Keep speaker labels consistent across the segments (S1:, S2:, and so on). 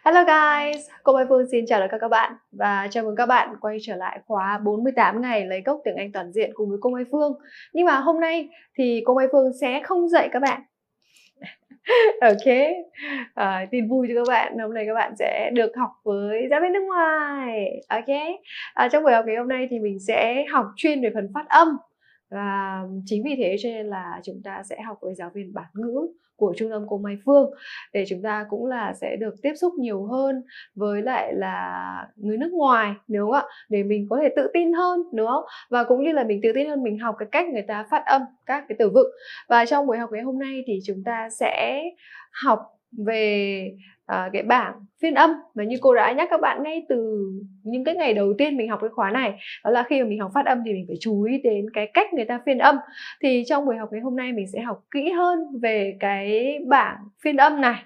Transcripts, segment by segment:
S1: Hello guys, cô Mai Phương xin chào tất cả các bạn và chào mừng các bạn quay trở lại khóa 48 ngày lấy gốc tiếng Anh toàn diện cùng với cô Mai Phương. Nhưng mà hôm nay thì cô Mai Phương sẽ không dạy các bạn. Ok, tin vui cho các bạn, hôm nay các bạn sẽ được học với giáo viên nước ngoài. Ok, trong buổi học ngày hôm nay thì mình sẽ học chuyên về phần phát âm. Và chính vì thế cho nên là chúng ta sẽ học với giáo viên bản ngữ của trung tâm cô Mai Phương để chúng ta cũng là sẽ được tiếp xúc nhiều hơn với lại là người nước ngoài, đúng không ạ? Để mình có thể tự tin hơn, đúng không? Và cũng như là mình tự tin hơn, mình học cái cách người ta phát âm các cái từ vựng. Và trong buổi học ngày hôm nay thì chúng ta sẽ học về cái bảng phiên âm mà như cô đã nhắc các bạn ngay từ những cái ngày đầu tiên mình học cái khóa này, đó là khi mà mình học phát âm thì mình phải chú ý đến cái cách người ta phiên âm. Thì trong buổi học ngày hôm nay mình sẽ học kỹ hơn về cái bảng phiên âm này,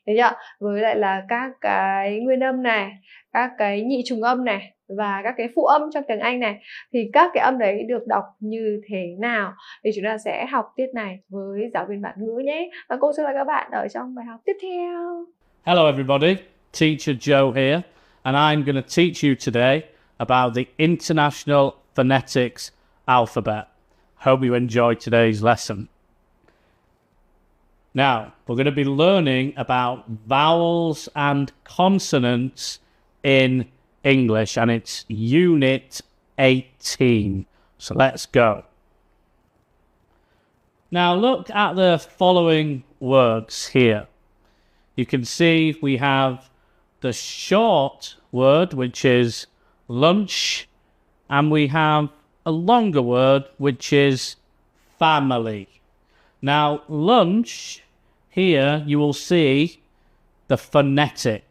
S1: thấy chưa? Với lại là các cái nguyên âm này, các cái nhị trùng âm này và các cái phụ âm trong tiếng Anh này, thì các cái âm đấy được đọc như thế nào thì chúng ta sẽ học tiết này với giáo viên bản ngữ nhé. Và cô sẽ là các bạn ở trong bài học tiếp theo.
S2: Hello everybody, Teacher Joe here, and I'm going to teach you today about the International Phonetics Alphabet. Hope you enjoy today's lesson. Now, we're going to be learning about vowels and consonants in English, and it's Unit 18. So let's go. Now, look at the following words here. You can see we have the short word, which is lunch, and we have a longer word, which is family. Now, lunch, here you will see the phonetic,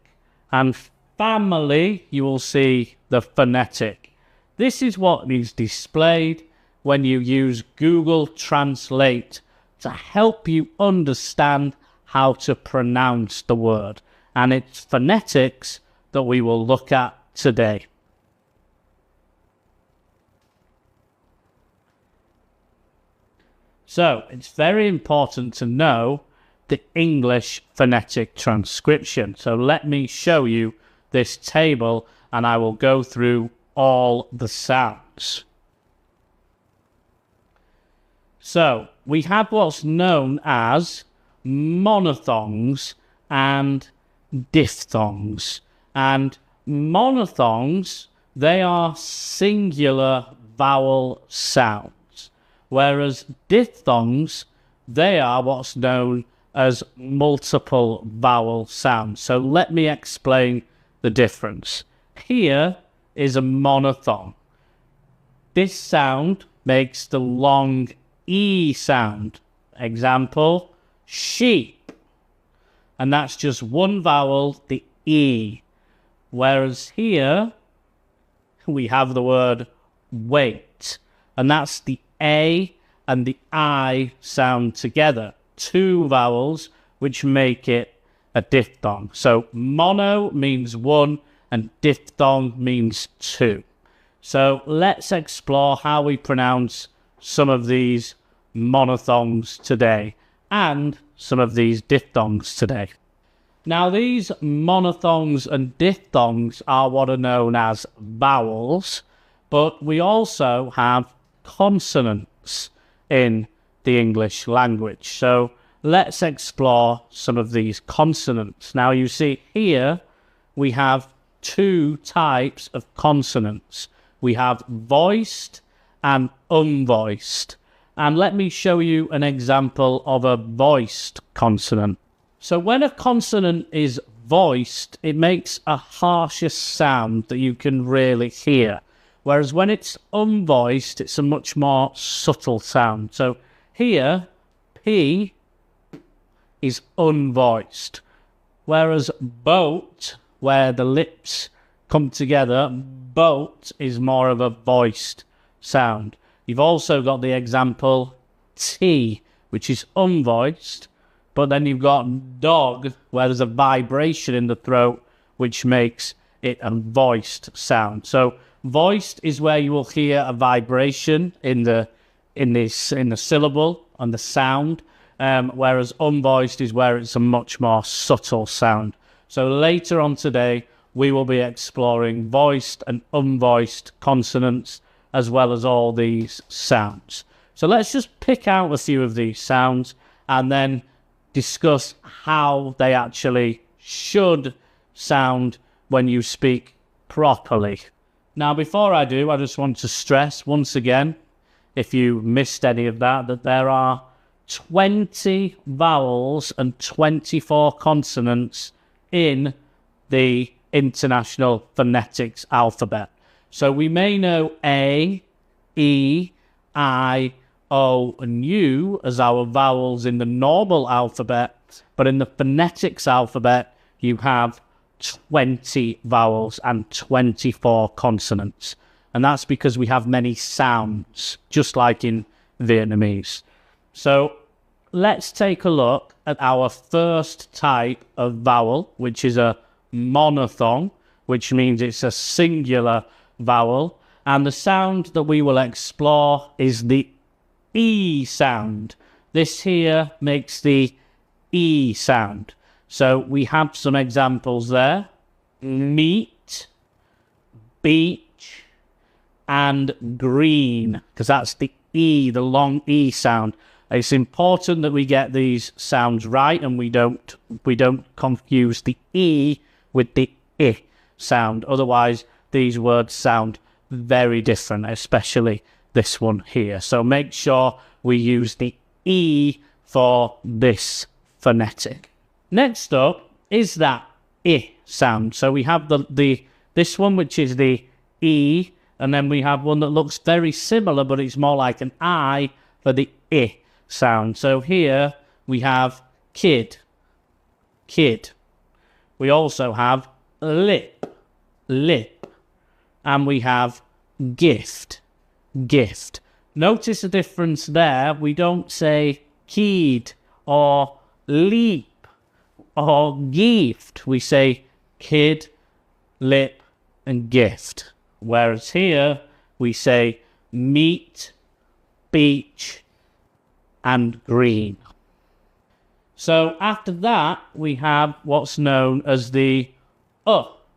S2: and family, you will see the phonetic. This is what is displayed when you use Google Translate to help you understand how to pronounce the word, and it's phonetics that we will look at today. So it's very important to know the English phonetic transcription. So let me show you this table and I will go through all the sounds. So we have what's known as monophthongs and diphthongs. And monophthongs, they are singular vowel sounds, whereas diphthongs, they are what's known as multiple vowel sounds. So let me explain the difference. Here is a monophthong. This sound makes the long E sound. Example, sheep. And that's just one vowel, the E. Whereas here, we have the word wait. And that's the A and the I sound together. Two vowels, which make it a diphthong. So mono means one and diphthong means two. So let's explore how we pronounce some of these monophthongs today and some of these diphthongs today. Now, these monophthongs and diphthongs are what are known as vowels, but we also have consonants in the English language. So let's explore some of these consonants. Now, you see here we have two types of consonants. We have voiced and unvoiced. And let me show you an example of a voiced consonant. So when a consonant is voiced, it makes a harsher sound that you can really hear. Whereas when it's unvoiced, it's a much more subtle sound. So here, P is unvoiced. Whereas boat, where the lips come together, boat is more of a voiced sound. You've also got the example T, which is unvoiced, but then you've got dog, where there's a vibration in the throat, which makes it a voiced sound. So voiced is where you will hear a vibration in the syllable and the sound, whereas unvoiced is where it's a much more subtle sound. So later on today, we will be exploring voiced and unvoiced consonants, as well as all these sounds. So let's just pick out a few of these sounds and then discuss how they actually should sound when you speak properly. Now, before I do, I just want to stress once again, if you missed any of that, that there are 20 vowels and 24 consonants in the International Phonetics Alphabet. So we may know A, E, I, O, and U as our vowels in the normal alphabet, but in the phonetics alphabet, you have 20 vowels and 24 consonants. And that's because we have many sounds, just like in Vietnamese. So let's take a look at our first type of vowel, which is a monophthong, which means it's a singular vowel. And the sound that we will explore is the E sound. This here makes the E sound. So we have some examples there. Meat, beach, and green, because that's the E, the long E sound. It's important that we get these sounds right and we don't confuse the E with the I sound. Otherwise, these words sound very different, especially this one here. So make sure we use the E for this phonetic. Next up is that I sound. So we have this one, which is the E, and then we have one that looks very similar, but it's more like an I for the I sound. So here we have kid, kid. We also have lip, lip. And we have gift, gift. Notice the difference there. We don't say kid or leap or gift. We say kid, lip, and gift. Whereas here we say meat, beach, and green. So after that, we have what's known as the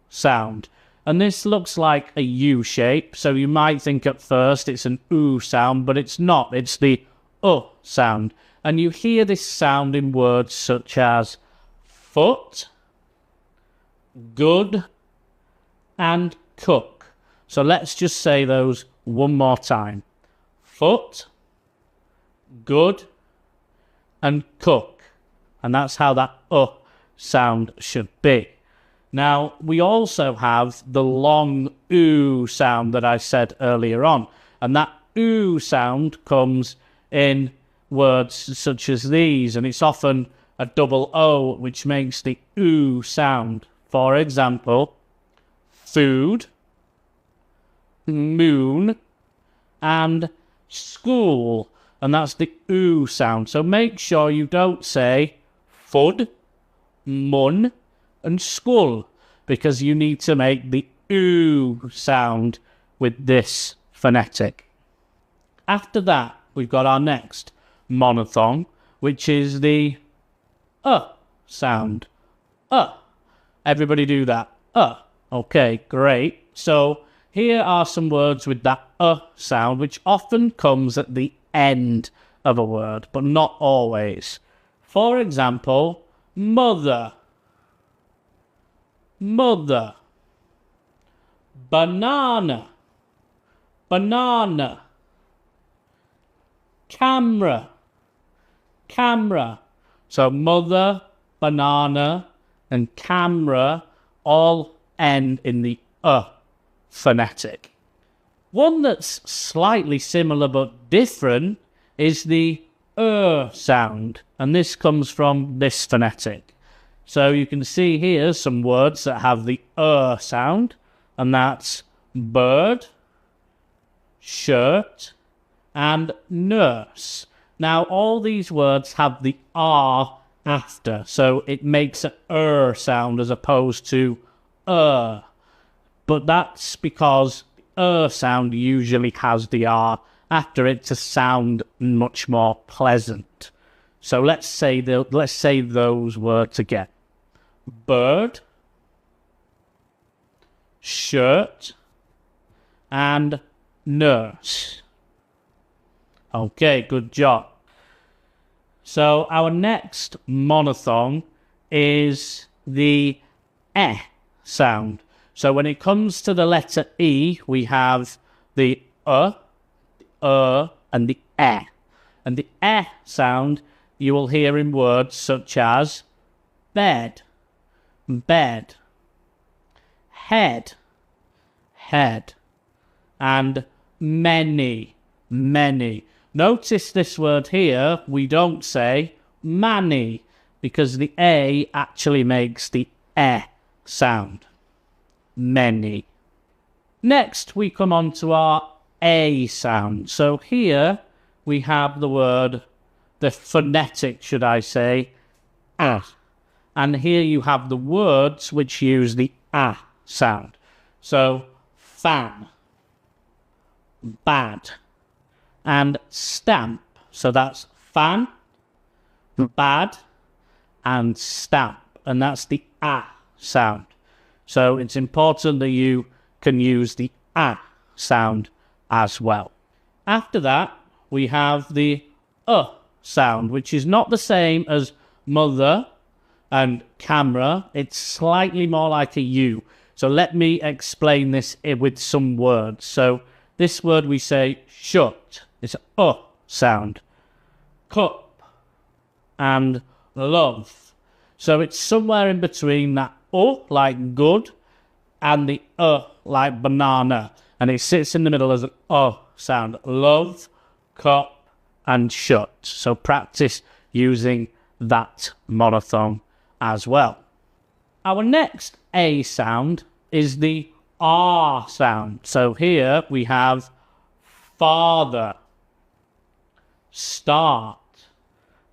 S2: sound. And this looks like a U shape, so you might think at first it's an oo sound, but it's not. It's the sound. And you hear this sound in words such as foot, good, and cook. So let's just say those one more time. Foot, good, and cook. And that's how that sound should be. Now, we also have the long oo sound that I said earlier on. And that oo sound comes in words such as these. And it's often a double O, which makes the oo sound. For example, food, moon, and school. And that's the oo sound. So make sure you don't say fud, mun, and skull, because you need to make the oo sound with this phonetic. After that, we've got our next monophthong, which is the sound. Everybody do that. Okay, great. So here are some words with that sound, which often comes at the end of a word, but not always. For example, mother, mother. Banana, banana. Camera, camera. So mother, banana, and camera all end in the phonetic. One that's slightly similar but different is the sound, and this comes from this phonetic. So you can see here some words that have the sound, and that's bird, shirt, and nurse. Now, all these words have the R after, so it makes a sound as opposed to But that's because the sound usually has the R after it to sound much more pleasant. So let's say those words again. bird, shirt, and nurse. Okay, good job. So our next monophthong is the eh sound. So when it comes to the letter E, we have the and the eh. And the eh sound you will hear in words such as bed, bed, head, head, and many, many. Notice this word here, we don't say many, because the A actually makes the eh sound. Many. Next, we come on to our A sound. So here we have the word, the phonetic, should I say, ah. And here you have the words which use the ah sound. So, fan, bad, and stamp. So that's fan, bad, and stamp. And that's the ah sound. So it's important that you can use the ah sound as well. After that, we have the sound, which is not the same as mother and camera. It's slightly more like a U. So let me explain this with some words. So this word we say shut. It's a sound. Cup and love. So it's somewhere in between that like good and the like banana. And it sits in the middle as an sound. Love, cup, and shut. So practice using that monophthong as well. Our next A sound is the R sound. So here we have father, start,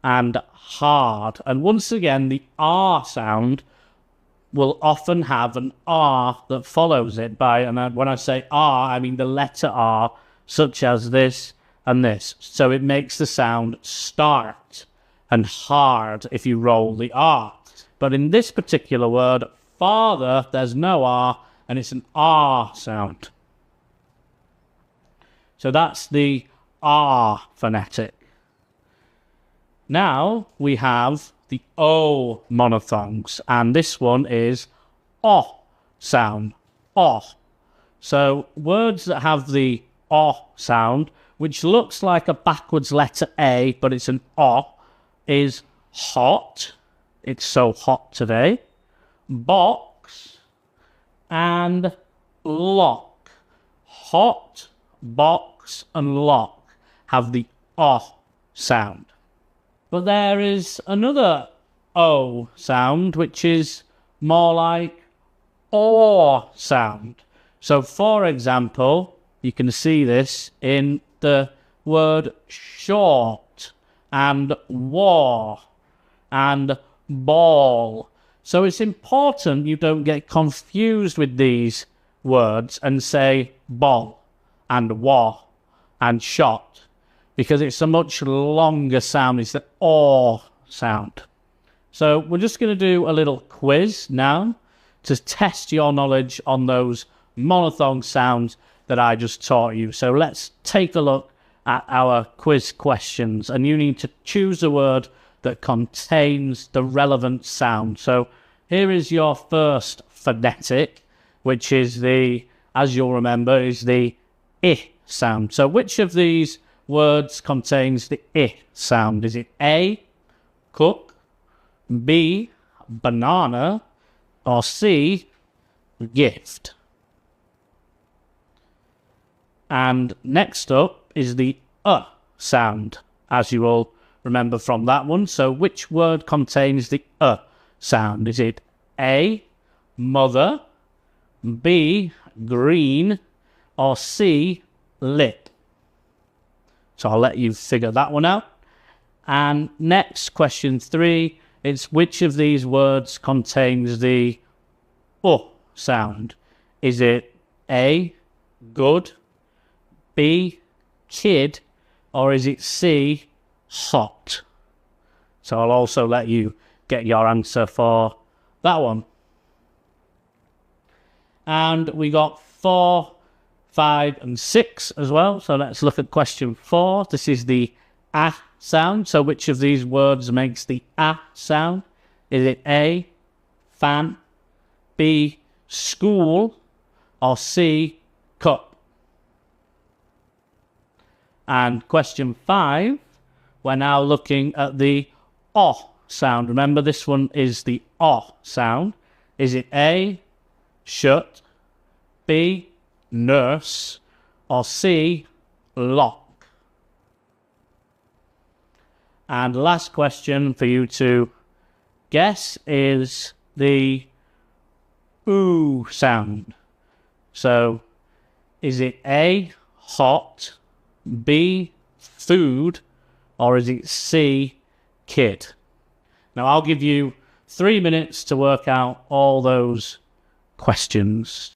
S2: and hard. And once again, the R sound will often have an R that follows it by, and when I say R, I mean the letter R, such as this and this. So it makes the sound start and hard if you roll the R. But in this particular word, father, there's no R, and it's an R sound. So that's the R phonetic. Now we have the O monophthongs, and this one is O sound, O. So words that have the O sound, which looks like a backwards letter A, but it's an O, is hot. It's so hot today. Box and lock. Hot, box, and lock have the O sound. But there is another O sound, which is more like O sound. So, for example, you can see this in the word short and war and ball. So it's important you don't get confused with these words and say ball and war and shot, because it's a much longer sound. It's the O sound. So we're just going to do a little quiz now to test your knowledge on those monophthong sounds that I just taught you. So let's take a look at our quiz questions, and you need to choose a word that contains the relevant sound. So here is your first phonetic, which is the, as you'll remember, is the I sound. So which of these words contains the I sound? Is it A, cook, B, banana, or C, gift? And next up is the sound, as you will remember from that one. So which word contains the sound? Is it A, mother, B, green, or C, lip? So I'll let you figure that one out. And next, question 3, it's which of these words contains the sound? Is it A, good, B, kid, or is it C, hot? So I'll also let you get your answer for that one. And we got 4, 5, and 6 as well. So let's look at question 4. This is the A sound. So which of these words makes the A sound? Is it A, fan, B, school, or C, cup? And question 5, we're now looking at the O sound. Remember, this one is the O sound. Is it A, shut, B, nurse, or C, lock? And last question for you to guess is the oo sound. So, is it A, hot, B, food, or is it C, kid? Now, I'll give you 3 minutes to work out all those questions.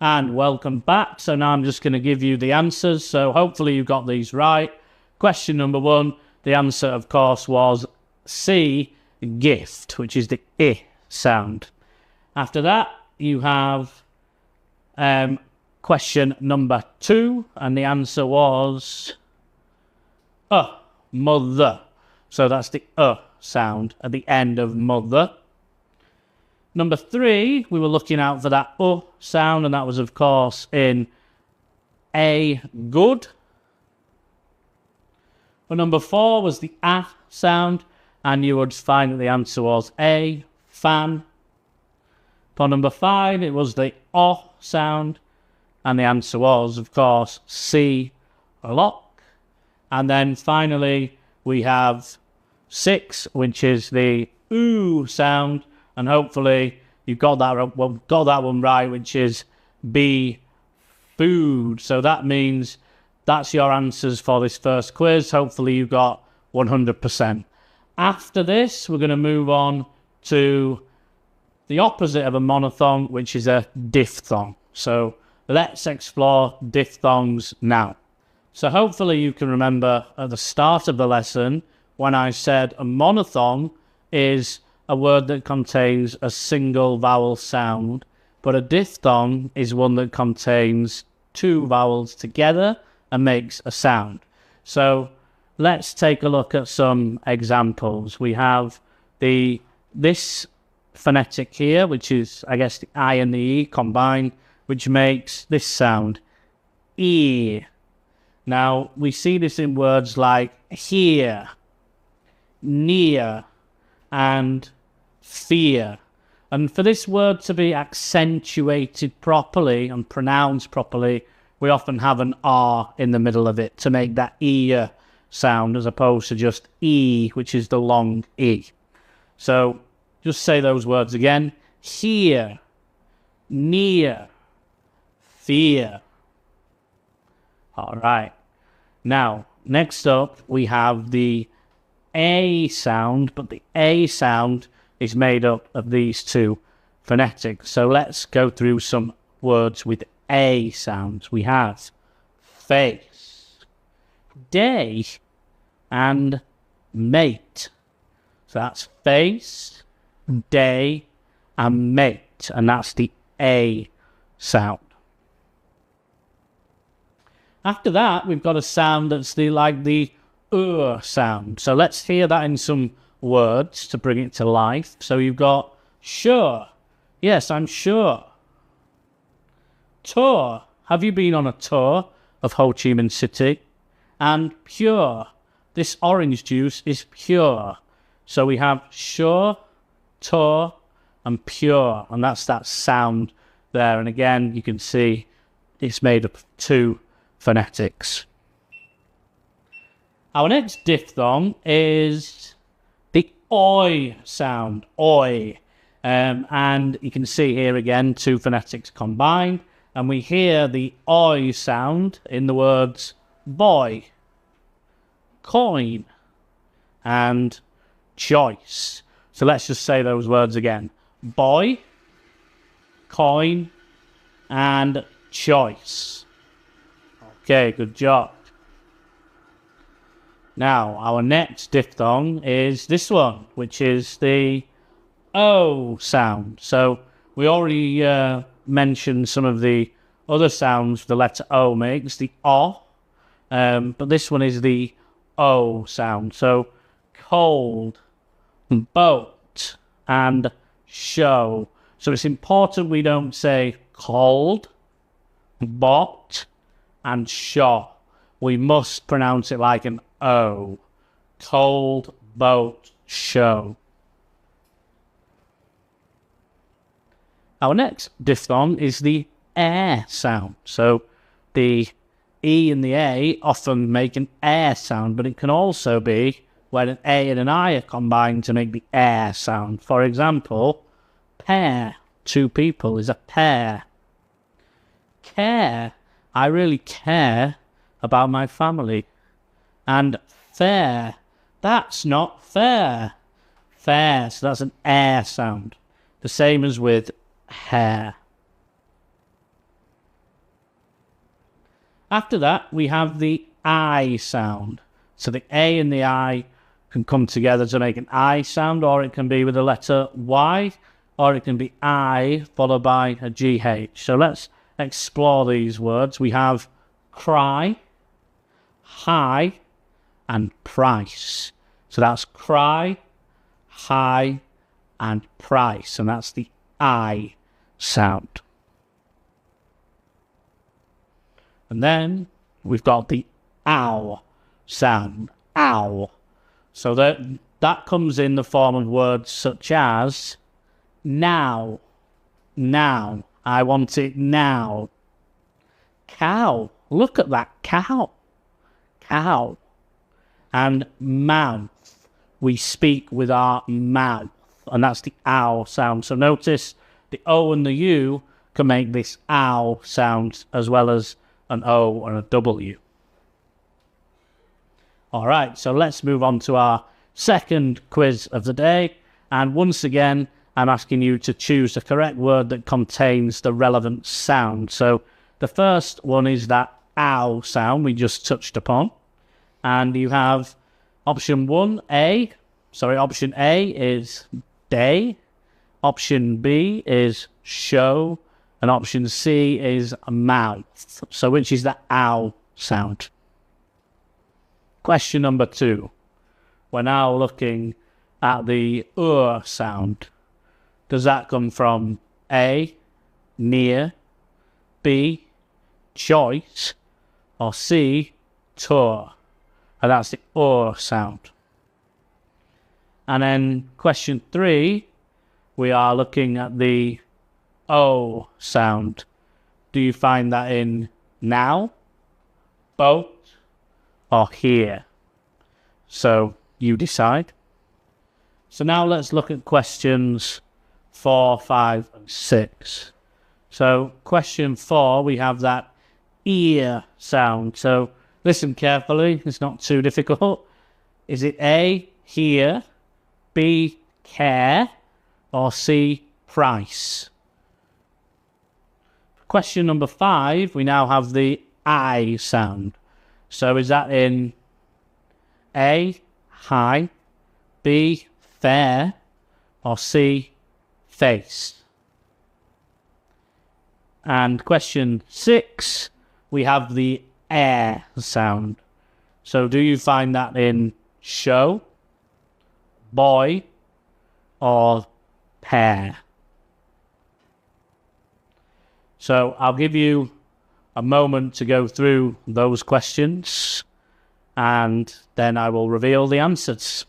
S2: And welcome back. So now I'm just going to give you the answers. So hopefully you got these right. Question number 1, the answer, of course, was C, gift, which is the I sound. After that, you have question number 2, and the answer was mother. So that's the sound at the end of mother. Number 3, we were looking out for that sound, and that was, of course, in A, good. But number 4 was the A sound, and you would find that the answer was A, fan. For number 5, it was the O sound, and the answer was, of course, C, lock. And then finally, we have 6, which is the oo sound. And hopefully you've got that one right, which is be food. So that means that's your answers for this first quiz. Hopefully you've got 100%. After this, we're going to move on to the opposite of a monophthong, which is a diphthong. So let's explore diphthongs now. So hopefully you can remember at the start of the lesson when I said a monophthong is a word that contains a single vowel sound, but a diphthong is one that contains 2 vowels together and makes a sound. So let's take a look at some examples. We have this phonetic here, which is, I guess, the I and the E combined, which makes this sound, E. Now, we see this in words like here, near, and fear. And for this word to be accentuated properly and pronounced properly, we often have an R in the middle of it to make that ear sound, as opposed to just E, which is the long E. So just say those words again. Here, near, fear. All right. Now, next up, we have the A sound, but the A sound is made up of these 2 phonetics. So let's go through some words with A sounds. We have face, day, and mate. So that's face, day, and mate, and that's the A sound. After that, we've got a sound that's like the sound. So let's hear that in some words to bring it to life. So you've got sure. Yes, I'm sure. Tour. Have you been on a tour of Ho Chi Minh City? And pure. This orange juice is pure. So we have sure, tour, and pure. And that's that sound there. And again, you can see it's made up of 2 phonetics. Our next diphthong is the oi sound, oi. And you can see here again 2 phonetics combined, and we hear the oi sound in the words boy, coin, and choice. So let's just say those words again. Boy, coin, and choice. Okay, good job. Now, our next diphthong is this one, which is the O sound. So we already mentioned some of the other sounds the letter O makes, the O, but this one is the O sound. So cold, boat, and show. So it's important we don't say cold, bot, and show. We must pronounce it like an O. Cold, boat, show. Our next diphthong is the air sound. So the E and the A often make an air sound, but it can also be when an A and an I are combined to make the air sound. For example, pair, 2 people, is a pair. Care, I really care about my family. And fair, that's not fair. Fair, so that's an air sound. The same as with hair. After that, we have the I sound. So the A and the I can come together to make an I sound, or it can be with the letter Y, or it can be I followed by a GH. So let's explore these words. We have cry, high, and price. So that's cry, high, and price, and that's the I sound. And then we've got the ow sound, ow. So that comes in the form of words such as now, now, I want it now. Cow, look at that cow, cow. and mouth. We speak with our mouth, and that's the ow sound. So notice the O and the U can make this ow sound as well as an O and a W. All right, so let's move on to our second quiz of the day. And once again, I'm asking you to choose the correct word that contains the relevant sound. So the first one is that ow sound we just touched upon. And you have option A is day, option B is show, and option C is mouth. So which is the ow sound? Question number 2. We're now looking at the sound. Does that come from A, near, B, choice, or C, tour? And that's the sound. And then question 3, we are looking at the O sound. Do you find that in now, boat, or here? So you decide. So now let's look at questions 4, 5, and 6. So question 4, we have that ear sound. So listen carefully, it's not too difficult. Is it A, hear, B, care, or C, price? Question number 5, we now have the I sound. So is that in A, high, B, fair, or C, face? And question 6, we have the air sound. So do you find that in show, boy, or pair? So I'll give you a moment to go through those questions, and then I will reveal the answers.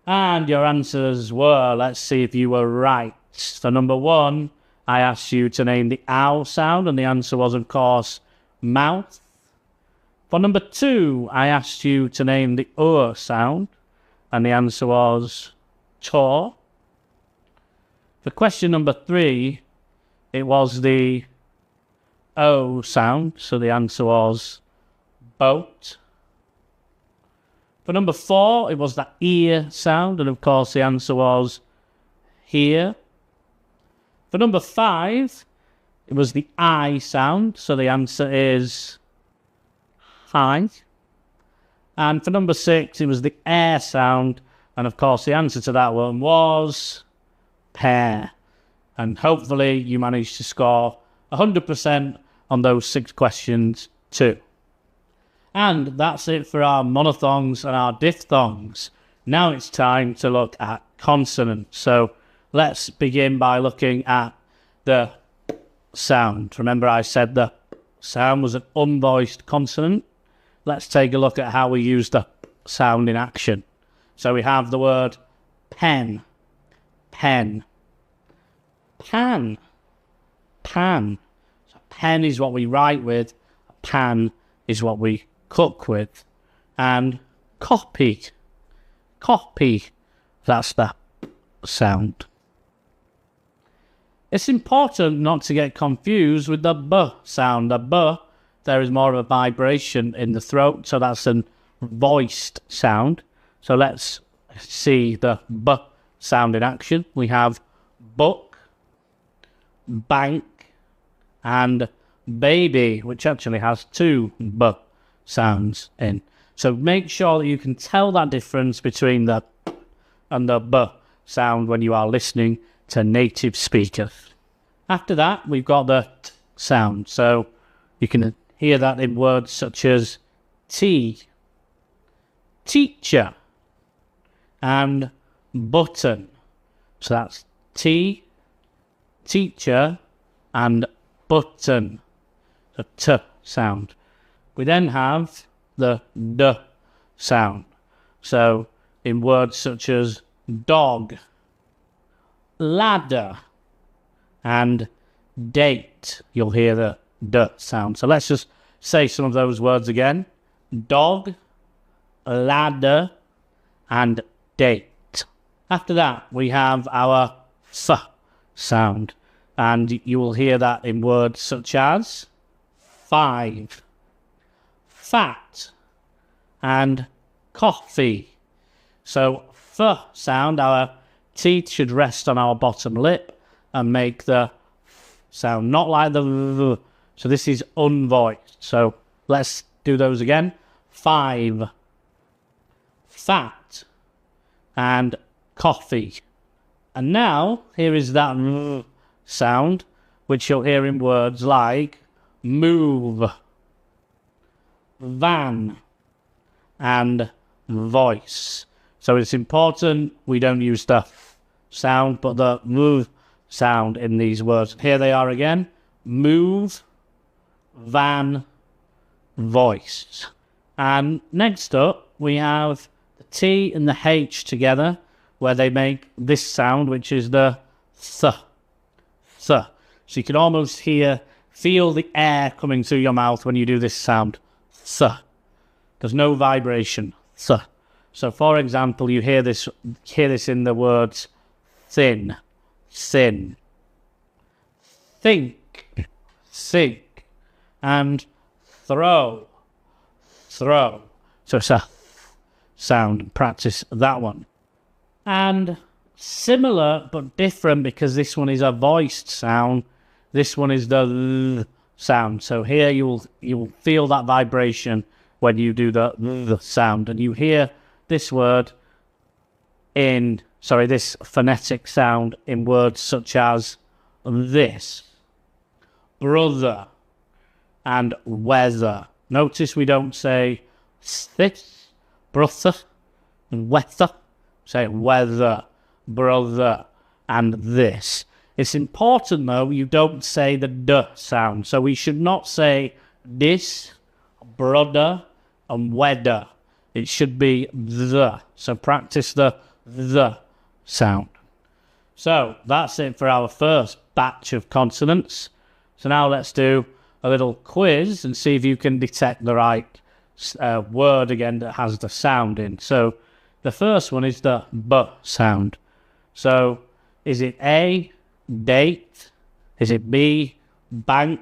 S2: And your answers were, let's see if you were right. So number 1, I asked you to name the ow sound, and the answer was, of course, mouth. For number 2, I asked you to name the sound, and the answer was toe. For question number 3, it was the O sound, so the answer was boat. For number 4, it was the ear sound, and of course the answer was here. For number 5, it was the I sound, so the answer is hi. And for number 6, it was the air sound, and of course the answer to that one was pear. And hopefully you managed to score 100% on those 6 questions too. And that's it for our monophthongs and our diphthongs. Now it's time to look at consonants. So let's begin by looking at the sound. Remember I said the sound was an unvoiced consonant. Let's take a look at how we use the sound in action. So we have the word pen, pen, pan, pan. So pen is what we write with, pan is what we cook with, and copy, copy, that's the sound. It's important not to get confused with the b sound. The b, there is more of a vibration in the throat, so that's a voiced sound. So let's see the b sound in action. We have book, bank, and baby, which actually has 2 b sounds in. So make sure that you can tell that difference between the and the b sound when you are listening to native speakers. After that, we've got the t sound. So you can hear that in words such as tea, teacher, and button. So that's tea, teacher, and button. The t sound. We then have the d sound. So in words such as dog, ladder, and date, you'll hear the d sound. So let's just say some of those words again. Dog, ladder, and date. After that, we have our f sound. And you will hear that in words such as 5, fat, and coffee. So f sound, our teeth should rest on our bottom lip and make the sound, not like the v. So this is unvoiced. So let's do those again. 5, fat, and coffee. And now here is that v sound, which you'll hear in words like move, van, and voice. So it's important we don't use the f sound, but the v sound in these words. Here they are again. Move, van, voice. And next up, we have the T and the H together, where they make this sound, which is the th. Th. So you can almost feel the air coming through your mouth when you do this sound. Th. There's no vibration. Th. So for example, you hear this in the words thin, thin, think, think, and throw, throw. So it's a sound. Practice that one. And similar but different, because this one is a voiced sound. This one is the th sound. So here you will feel that vibration when you do the th sound, and you hear this this phonetic sound in words such as this, brother, and weather. Notice we don't say this, brother, and weather. Say weather, brother, and this. It's important, though, you don't say the d sound. So we should not say this, brother, and weather. It should be the. So practice the the sound. So that's it for our first batch of consonants. So now let's do a little quiz and see if you can detect the right word again that has the sound in. So the first one is the B sound. So is it A, date? Is it B, bank?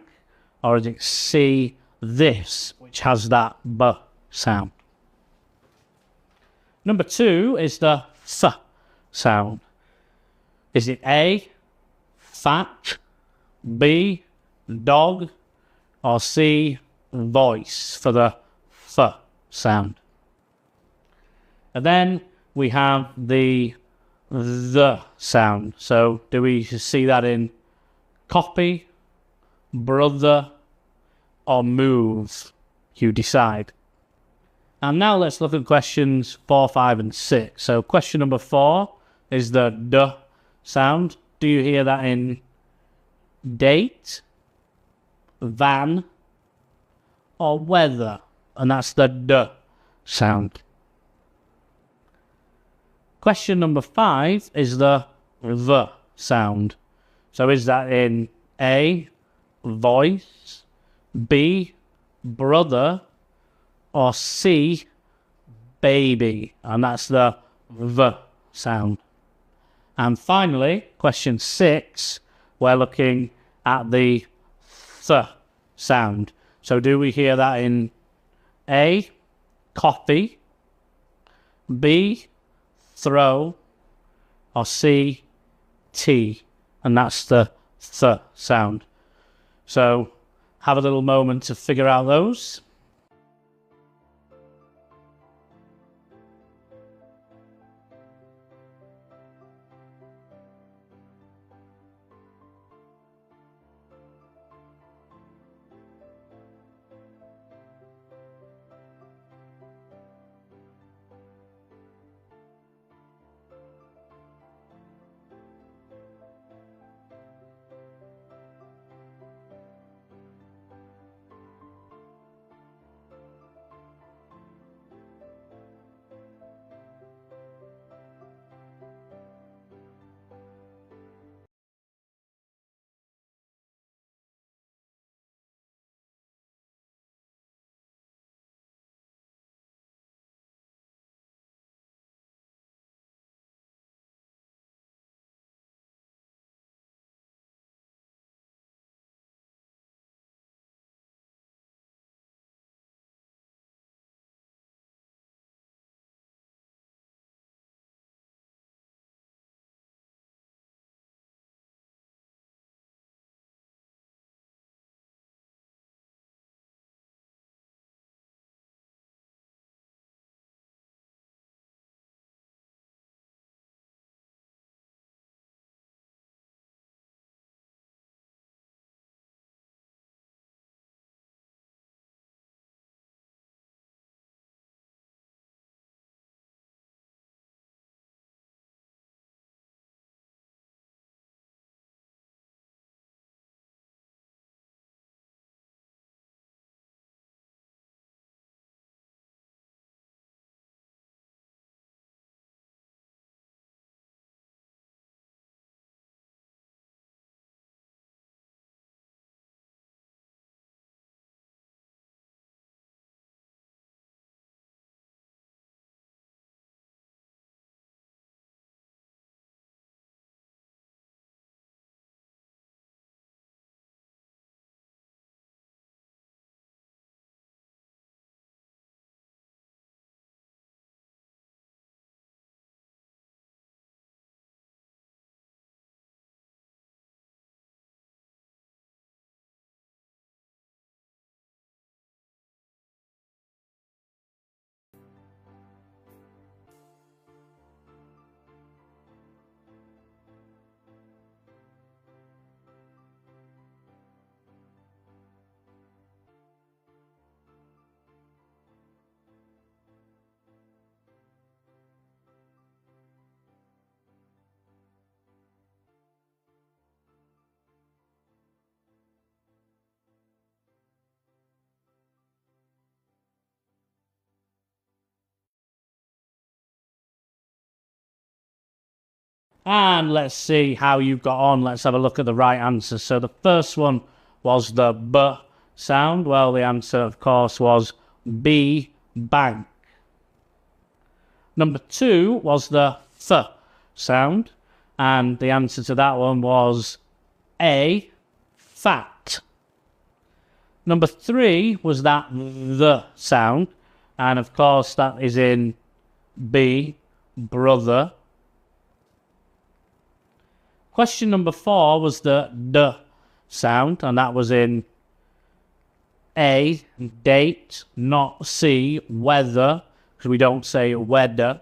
S2: Or is it C, this, which has that B sound? Number 2 is the Th sound. Is it A, fat, B, dog, or C, voice for the Th sound? And then we have the sound. So do we see that in copy, brother, or move? You decide. And now let's look at questions 4, 5, and 6. So question number 4 is the D sound. Do you hear that in date, van, or weather? And that's the D sound. Question number 5 is the V sound. So is that in A, voice, B, brother, or C, baby? And that's the V sound. And finally, question 6, we're looking at the Th sound. So do we hear that in A, coffee, B, throw, or C, tea? And that's the Th sound. So have a little moment to figure out those. And let's see how you got on. Let's have a look at the right answer. So the first one was the B sound. Well, the answer, of course, was B, bank. Number 2 was the F sound. And the answer to that one was A, fat. Number 3 was that the sound. And of course, that is in B, brother. Question number 4 was the D sound, and that was in A, date, not C, weather, because we don't say weather.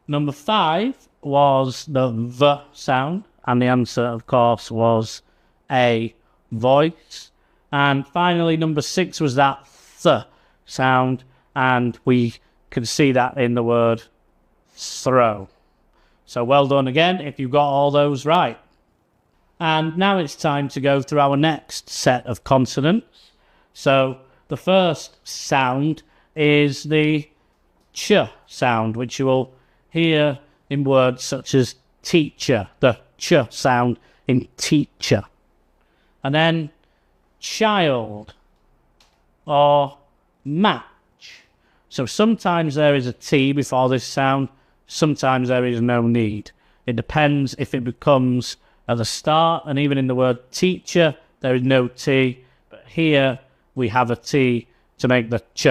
S2: Number 5 was the V sound, and the answer, of course, was A, voice. And finally, number 6 was that th sound, and we can see that in the word throw. So well done again if you got all those right. And now it's time to go through our next set of consonants. So the first sound is the ch sound, which you will hear in words such as teacher, the ch sound in teacher. And then child or match. So sometimes there is a T before this sound, sometimes there is no need. It depends if it becomes at the start, and even in the word teacher, there is no T. But here we have a T to make the ch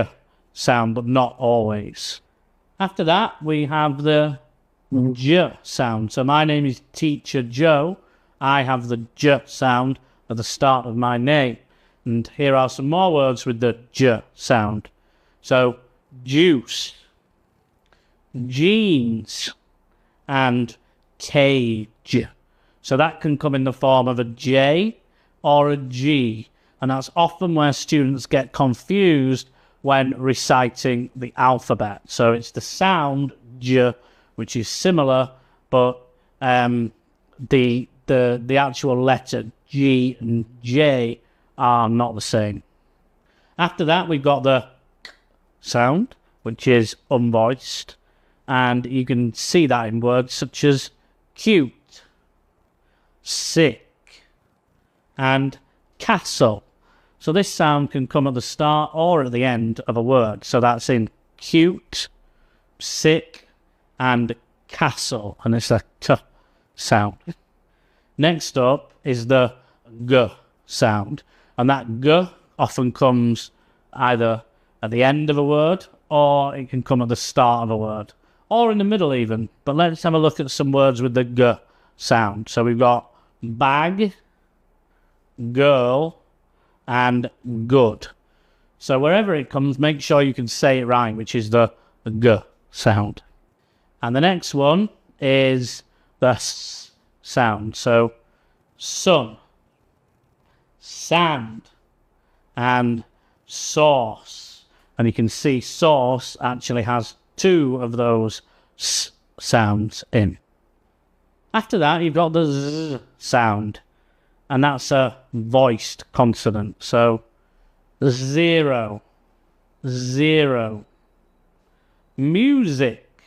S2: sound, but not always. After that, we have the j sound. So my name is Teacher Joe. I have the j sound at the start of my name. And here are some more words with the j sound. So juice, jeans, and cage. So that can come in the form of a J or a G, and that's often where students get confused when reciting the alphabet. So it's the sound J, which is similar, but the actual letter G and J are not the same. After that, we've got the K sound, which is unvoiced, and you can see that in words such as cute, sick, and castle. So this sound can come at the start or at the end of a word. So that's in cute, sick, and castle, and it's a T sound. Next up is the G sound, and that G often comes either at the end of a word, or it can come at the start of a word, or in the middle even. But let's have a look at some words with the G sound. So we've got bag, girl, and good. So wherever it comes, make sure you can say it right, which is the G sound. And the next one is the S sound. So sun, sand, and sauce. And you can see sauce actually has two of those S sounds in. After that, you've got the Z sound, and that's a voiced consonant. So zero, zero, music,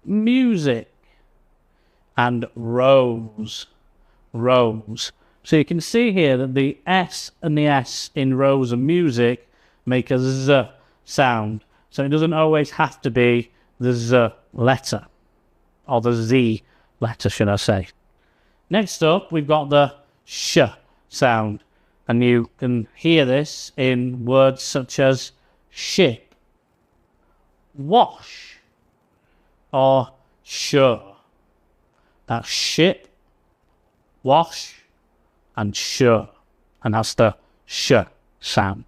S2: music, and rose, rose. So you can see here that the S and the S in rose and music make a Z sound. So it doesn't always have to be the Z letter, or the Z letter, should I say. Next up, we've got the sh sound, and you can hear this in words such as ship, wash, or sure. That's ship, wash, and sure, and that's the sh sound.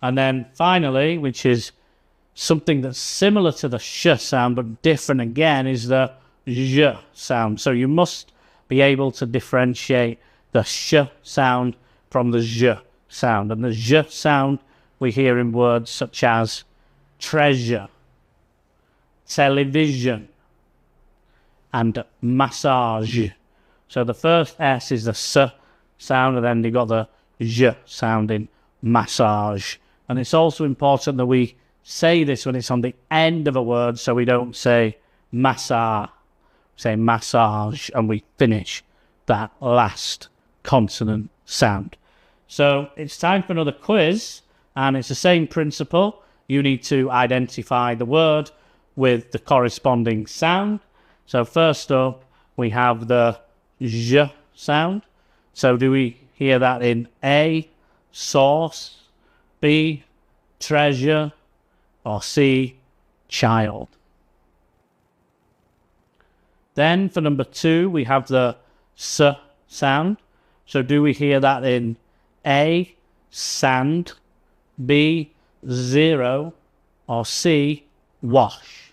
S2: And then finally, which is something that's similar to the sh sound but different again, is the j sound. So you must be able to differentiate the sh sound from the j sound. And the j sound we hear in words such as treasure, television, and massage. So the first S is the S sound, and then you've got the j sound in massage. And it's also important that we say this when it's on the end of a word, so we don't say massa. say massage, and we finish that last consonant sound. So it's time for another quiz, and it's the same principle. You need to identify the word with the corresponding sound. So first up, we have the j sound. So do we hear that in A, sauce, B, treasure, or C, child? Then for number 2, we have the s sound. So do we hear that in A, sand, B, zero, or C, wash?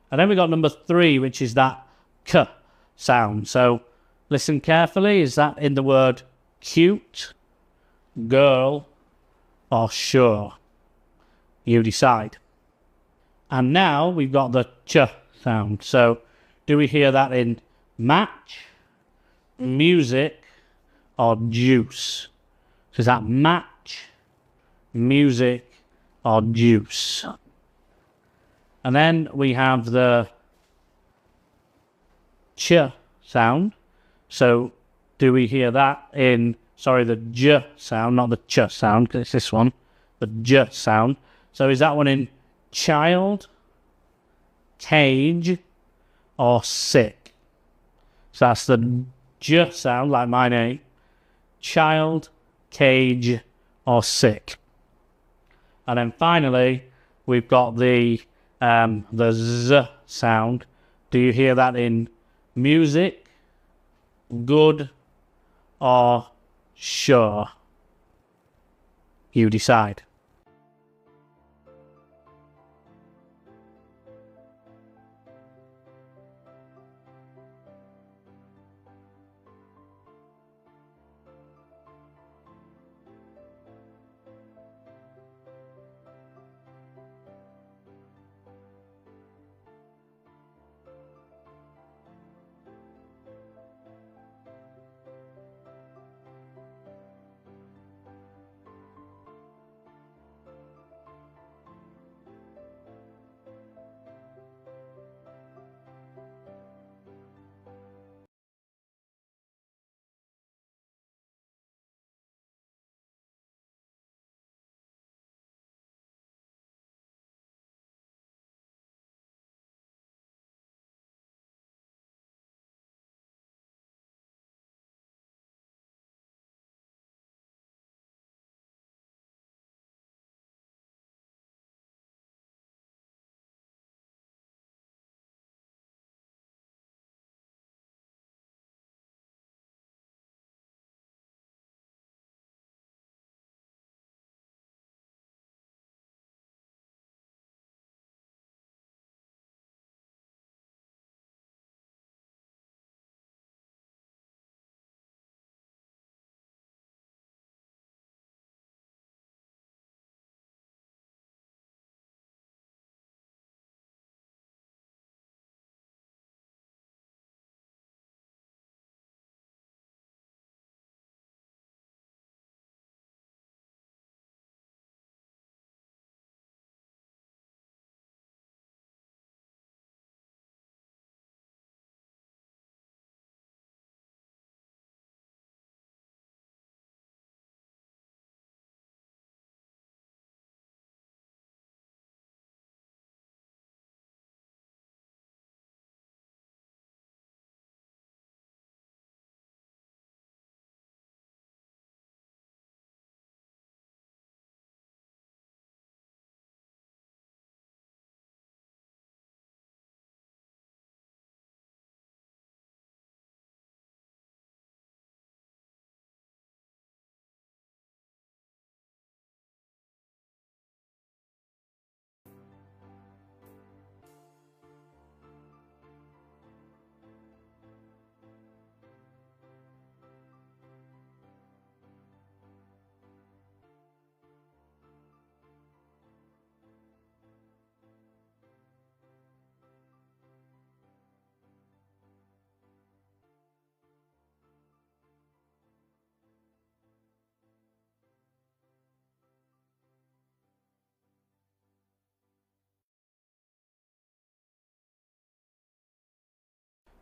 S2: And then we got number 3, which is that k sound. So listen carefully. Is that in the word cute, girl, or sure? You decide. And now we've got the ch sound. So do we hear that in match, music, or juice? So is that match, music, or juice? And then we have the ch sound. So do we hear that in, sorry, the j sound, not the ch sound, because it's this one, the j sound. So is that one in child, cage, or sick? So that's the j sound, like my name, child, cage, or sick. And then finally, we've got the z sound. Do you hear that in music, good, or sure? You decide.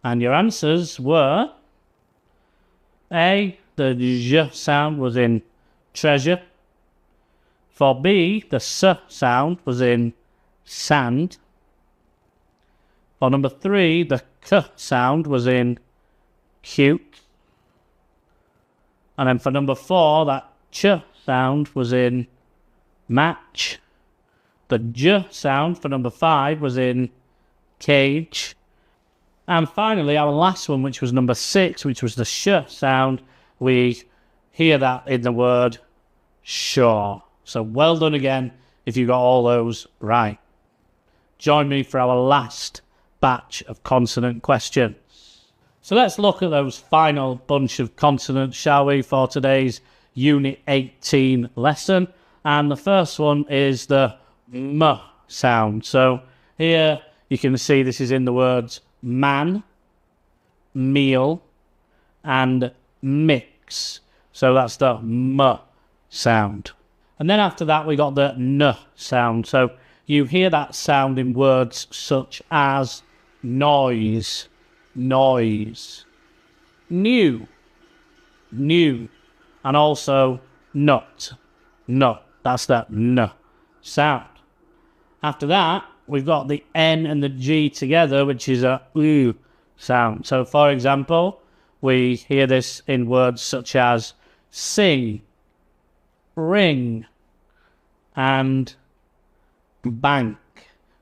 S2: And your answers were A, the j sound was in treasure. For B, the s sound was in sand. For number 3, the k sound was in cute. And then for number 4, that ch sound was in match. The j sound for number 5 was in cage. And finally, our last one, which was number 6, which was the sh sound, we hear that in the word sure. So well done again if you got all those right. Join me for our last batch of consonant questions. So let's look at those final bunch of consonants, shall we, for today's Unit 18 lesson. And the first one is the m sound. So here you can see this is in the words man, meal, and mix. So that's the m sound. And then after that we got the n sound. So you hear that sound in words such as noise, noise, new, new, and also nut, nut. That's the n sound. After that, we've got the N and the G together, which is a U sound. So, for example, we hear this in words such as sing, ring, and bank.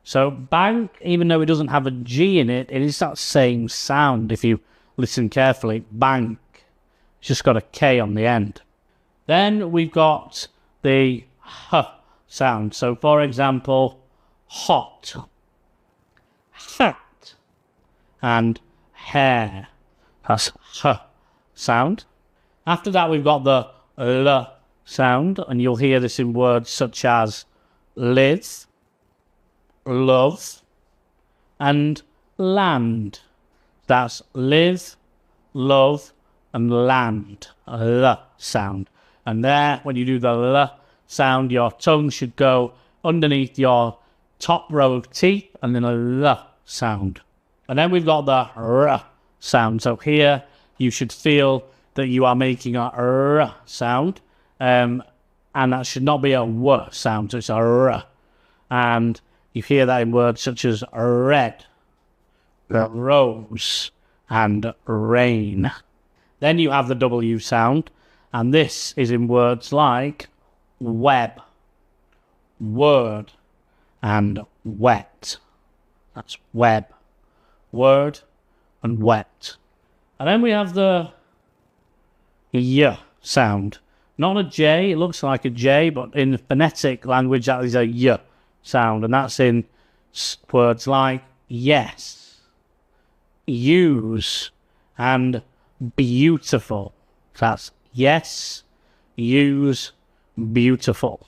S2: So, bank, even though it doesn't have a G in it, it is that same sound if you listen carefully. Bank. It's just got a K on the end. Then we've got the H sound. So, for example, hot, hat, and hair. That's H sound. After that, we've got the L sound, and you'll hear this in words such as live, love, and land. That's live, love, and land. L sound. And there, when you do the L sound, your tongue should go underneath your top row of teeth, and then a L sound. And then we've got the R sound. So here you should feel that you are making a R sound, and that should not be a W sound, so it's a R. And you hear that in words such as red, rose, and rain. Then you have the W sound, and this is in words like web, word, and wet. That's web, word, and wet. And then we have the Y sound. Not a J, it looks like a J, but in phonetic language that is a Y sound. And that's in words like yes, use, and beautiful. That's yes, use, beautiful.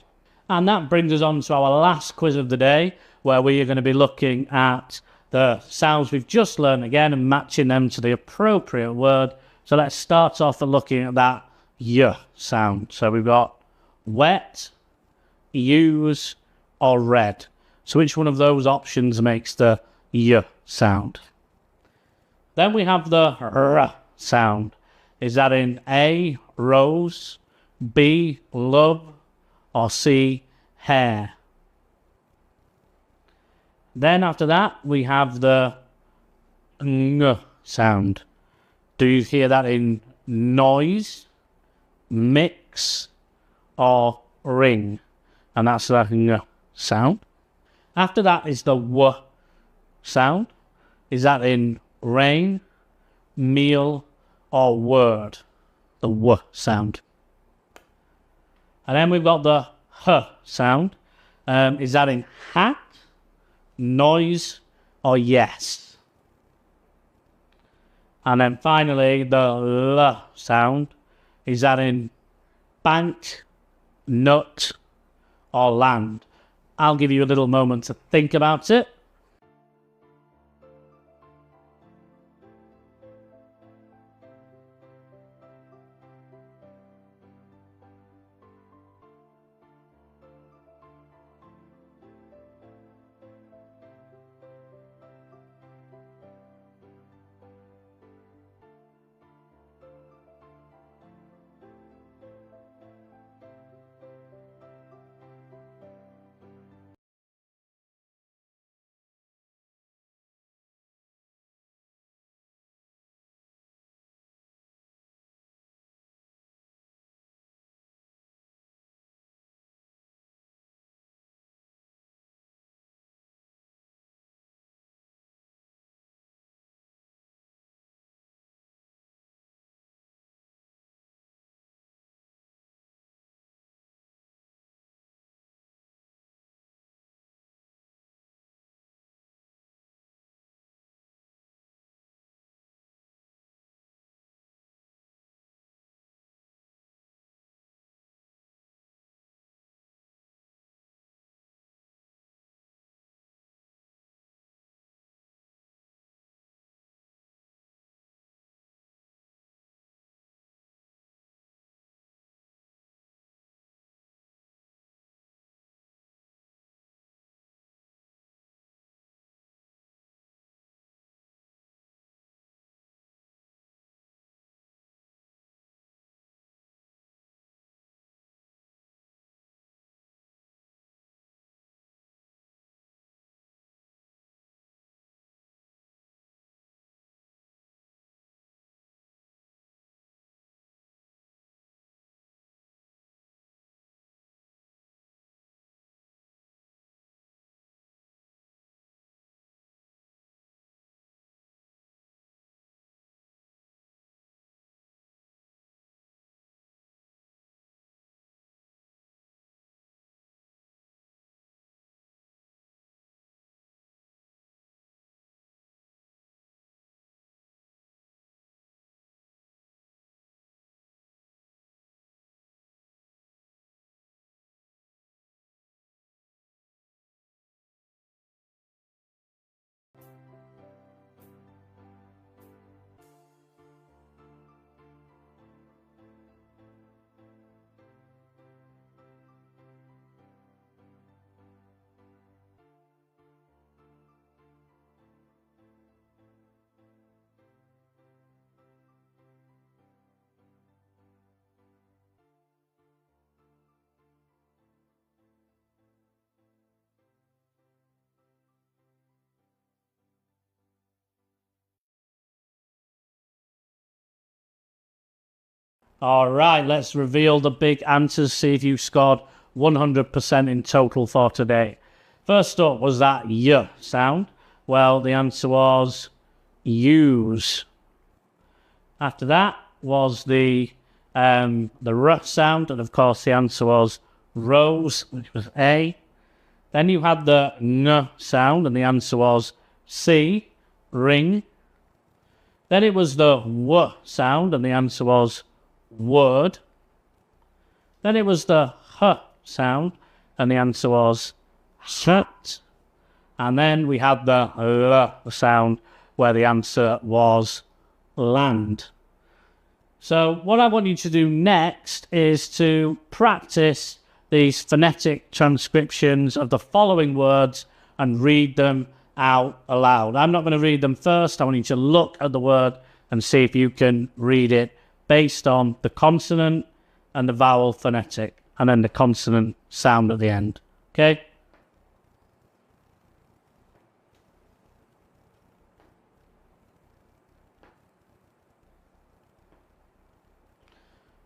S2: And that brings us on to our last quiz of the day, where we are going to be looking at the sounds we've just learned again and matching them to the appropriate word. So let's start off by looking at that Y sound. So we've got wet, use, or red. So which one of those options makes the Y sound? Then we have the R sound. Is that in A, rose, B, love, or C, hair? Then after that, we have the Ng sound. Do you hear that in noise, mix, or ring? And that's the Ng sound. After that is the W sound. Is that in rain, meal, or word? The W sound. And then we've got the H sound. Is that in hat, noise, or yes? And then finally, the L sound. Is that in bank, nut, or land? I'll give you a little moment to think about it. All right, let's reveal the big answers, see if you scored 100% in total for today. First up was that Y sound. Well, the answer was use. After that was the R sound, and of course the answer was rose, which was A. Then you had the N sound, and the answer was C, ring. Then it was the W sound, and the answer was word. Then it was the H sound, and the answer was shirt. And then we had the L sound, where the answer was land. So what I want you to do next is to practice these phonetic transcriptions of the following words and read them out aloud. I'm not going to read them first. I want you to look at the word and see if you can read it based on the consonant and the vowel phonetic, and then the consonant sound at the end. Okay?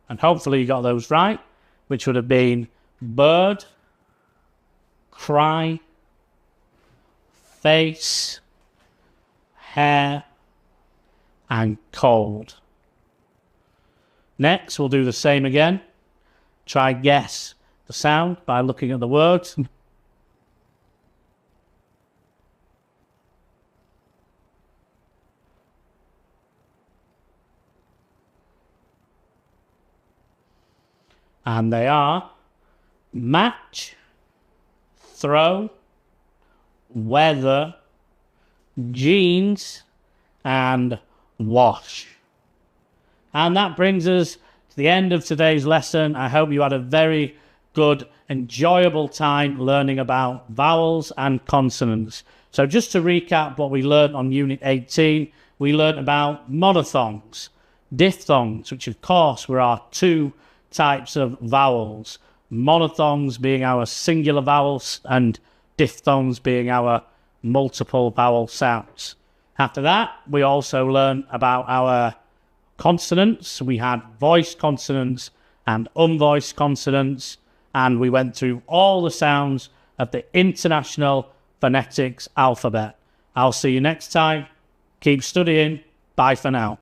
S2: And hopefully you got those right, which would have been bird, cry, face, hair, and cold. Next, we'll do the same again. Try guess the sound by looking at the words. And they are match, throw, weather, jeans, and wash. And that brings us to the end of today's lesson. I hope you had a very good, enjoyable time learning about vowels and consonants. So just to recap what we learned on Unit 18, we learned about monophthongs, diphthongs, which of course were our two types of vowels. Monophthongs being our singular vowels and diphthongs being our multiple vowel sounds. After that, we also learned about our consonants. We had voiced consonants and unvoiced consonants, and we went through all the sounds of the International Phonetics Alphabet. I'll see you next time. Keep studying. Bye for now.